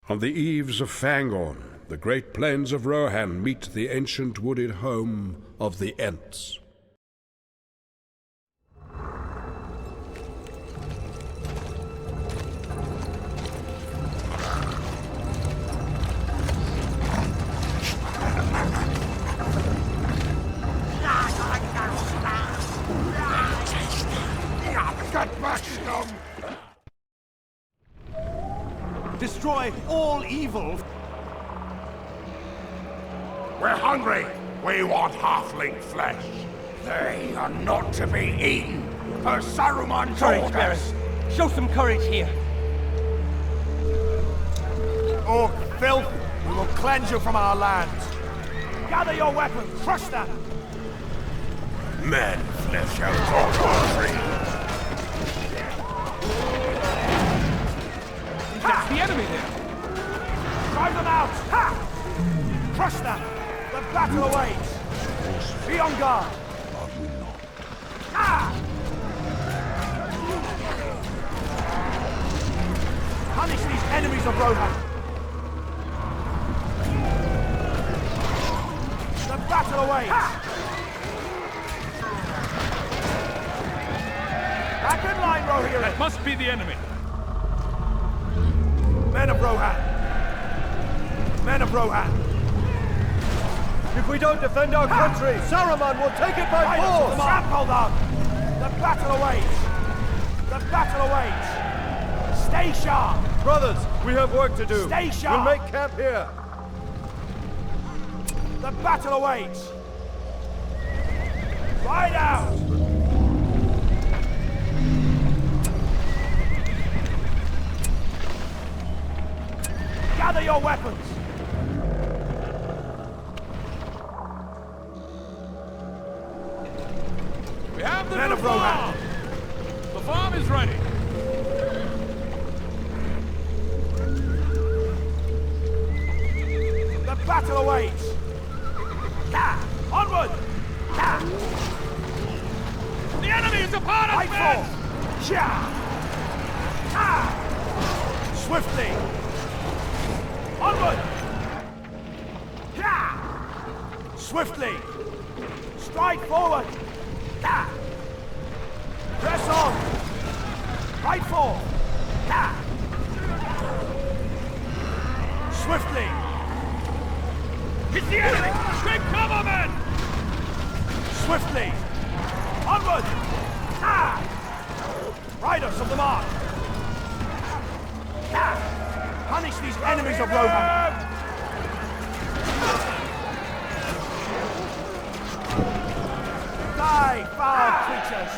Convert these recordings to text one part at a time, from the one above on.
On the eaves of Fangorn, the great plains of Rohan meet the ancient wooded home of the Ents. Destroy all evil! We're hungry! We want halfling flesh! They are not to be eaten! Per Saruman's orders! Show some courage here! Orc filth! We will cleanse you from our lands! Gather your weapons! Crush them! Men flesh out our tree! That's the enemy there! Drive them out! Ha! Crush them! The battle awaits! Be on guard! Ah! Punish these enemies of Rohan! The battle awaits! Ha! Back in line, Rohirrim! That must be the enemy! Men of Rohan! Men of Rohan! If we don't defend our country, Saruman will take it by force! Trample them! The battle awaits! The battle awaits! Stay sharp! Brothers, we have work to do. Stay sharp! We'll make camp here. The battle awaits! Ride out! Gather your weapons! We have the Men of Rohan! The farm is ready! The battle awaits! Yeah! Onward! Yeah! The enemy is upon us, Fight men! for! Yeah! Ah! Swiftly! Onward! Yeah! Swiftly! Strike forward! Yeah! Press on! Right for! Yeah! Swiftly! It's the enemy! Take cover, men! Swiftly! Onward! Ah! Riders of the mark! Ah! Punish these enemies of Rohan! Die, foul creatures!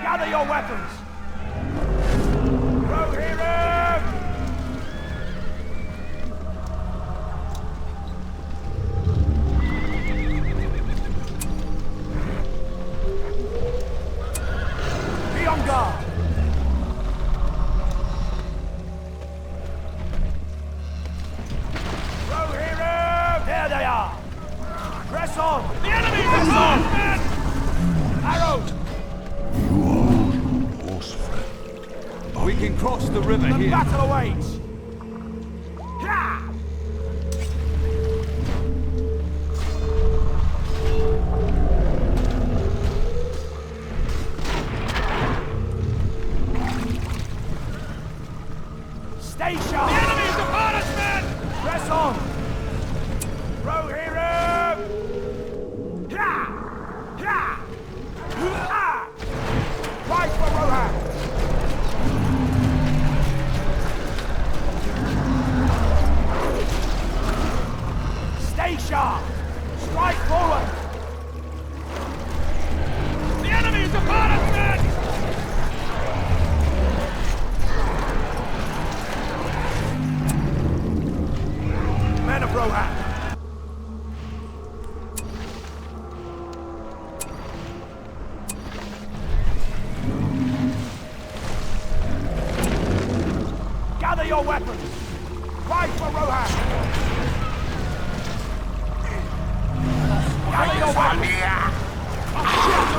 Gather your weapons! Rohirrim! Be on guard! Rohirrim! There they are! Press on! The enemy is upon us, men! Arrows! Horse friend. We can cross the river The here. battle awaits! Yeah! Stay sharp! The enemy is upon us, men! Press on! Rohirrim! Yeah! Yeah! Ah! Right for Rohan! Stay sharp! Strike forward! The enemy is upon us, men! Men of Rohan! Gather your weapons! Fight for Rohan! Gather your weapons!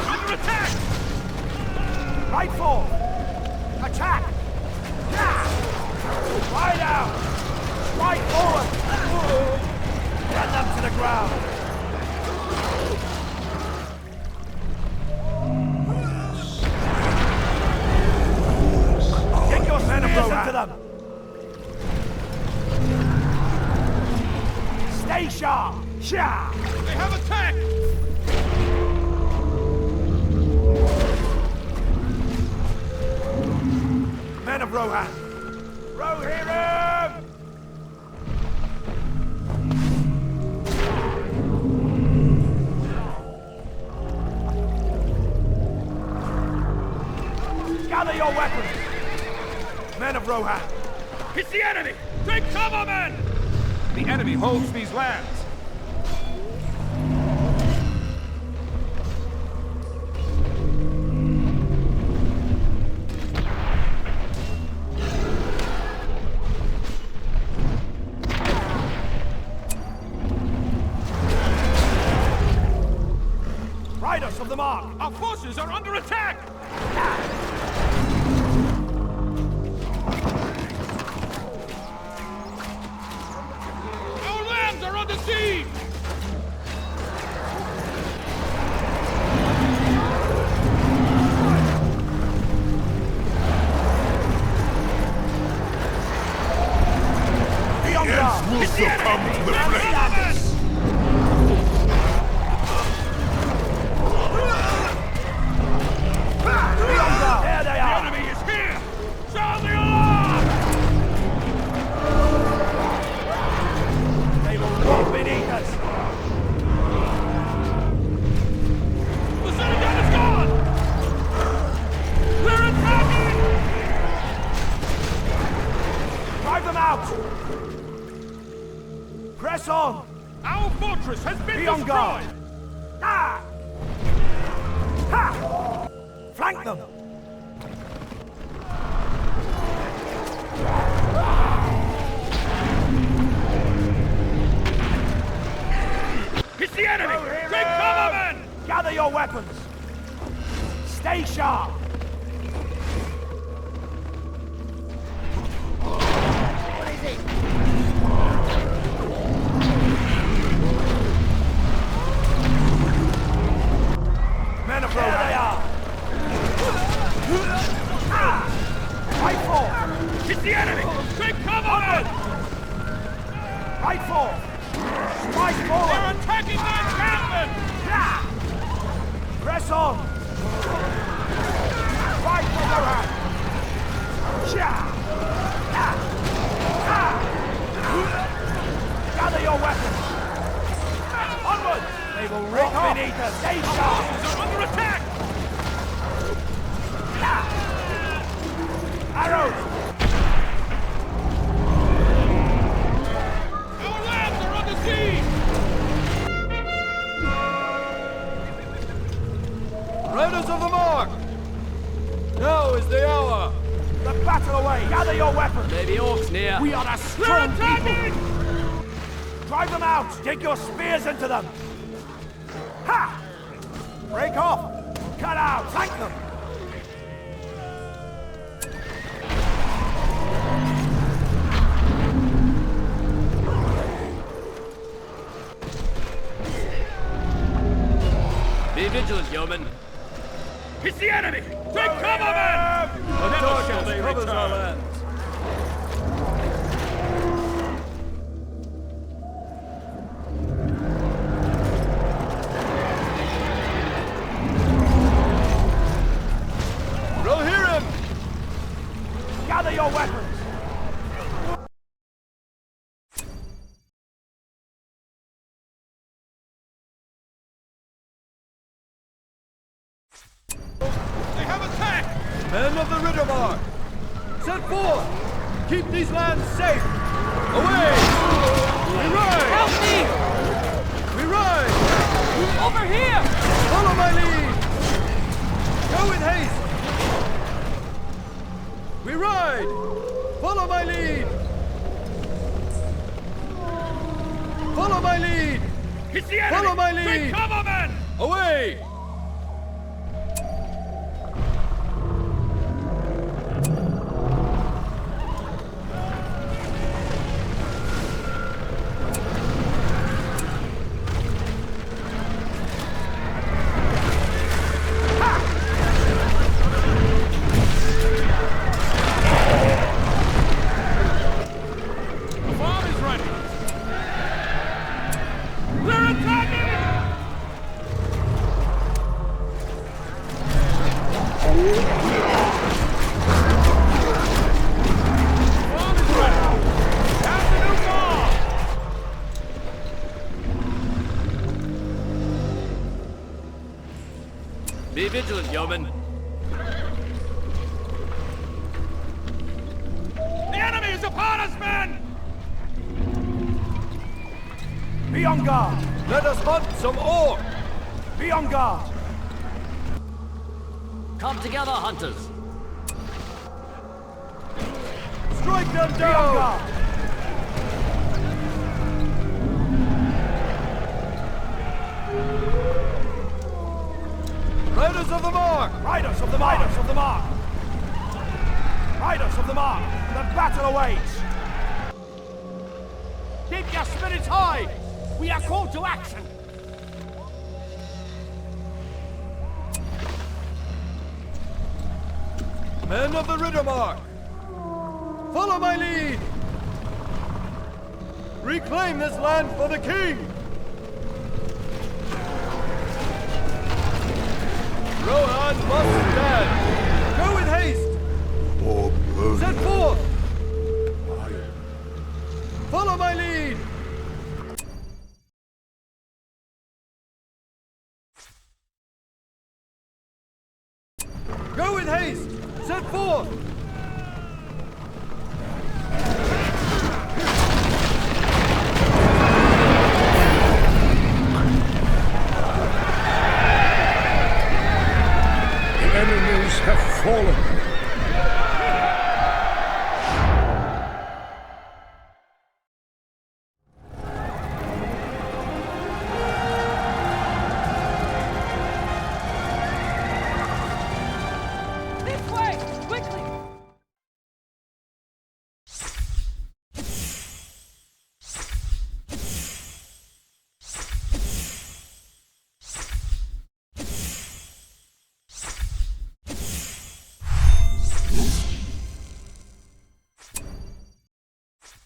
Under attack! Right for! Attack! Yeah! Ride out! Strike forward! Get them to the ground! Get your spears into them! Stay sharp! Sha! They have attacked! Men of Rohan! Rohirrim! Gather your weapons! Men of Rohan! It's the enemy! Take cover, men! The enemy holds these lands. Riders of the mark! Our forces are under attack! Our lands are under siege! The ends will succumb to the flames. There they The are! enemy is here! Sound the alarm! They will rot beneath us! The citadel is gone! We're attacking! Drive them out! Press on! Our fortress has been Be on guard! destroyed! Ah! Ha! Flank them! It's the enemy! Take cover, men! Gather your weapons! Stay sharp! Men of Rohan! There they are! Right forth! It's the enemy! Take cover, men! Right forth! Strike They're forward! attacking the encampment! Press on! Right for Rohan! Gather your weapons! Onward! They will rot beneath us! Stay sharp! They're under attack! Arrows! Our lands are under siege! Riders of the mark! Now is the hour! The battle away! Gather your weapons! Maybe orcs near. We are a They're strong people! attacking! Drive them out! Dig your spears into them! Ha! Break off! Cut out! Flank them! Be vigilant, yeomen. It's the enemy! Take cover, men! Never shall they return! Rohirrim! Gather your weapons! They have attacked! Men of the Riddermark! Set forth! Keep these lands safe! Away! We ride! Help me! We ride! Over here! Follow my lead! Go with haste! We ride! Follow my lead! Follow my lead! It's the enemy! Follow my Take lead! cover, men! Away! Be vigilant, yeoman. The enemy is upon us, men! Be on guard! Let us hunt some orc! Be on guard! Come together, hunters. Strike them down! Be on guard! Riders of the mark! Riders of the mark! Riders of the mark! Riders of the mark! The battle awaits! Keep your spirits high! We are called to action! Men of the Riddermark! Follow my lead! Reclaim this land for the king! Rohan must stand! Go with haste! Set forth! Follow my lead! Go with haste! Set forth! The enemies have fallen.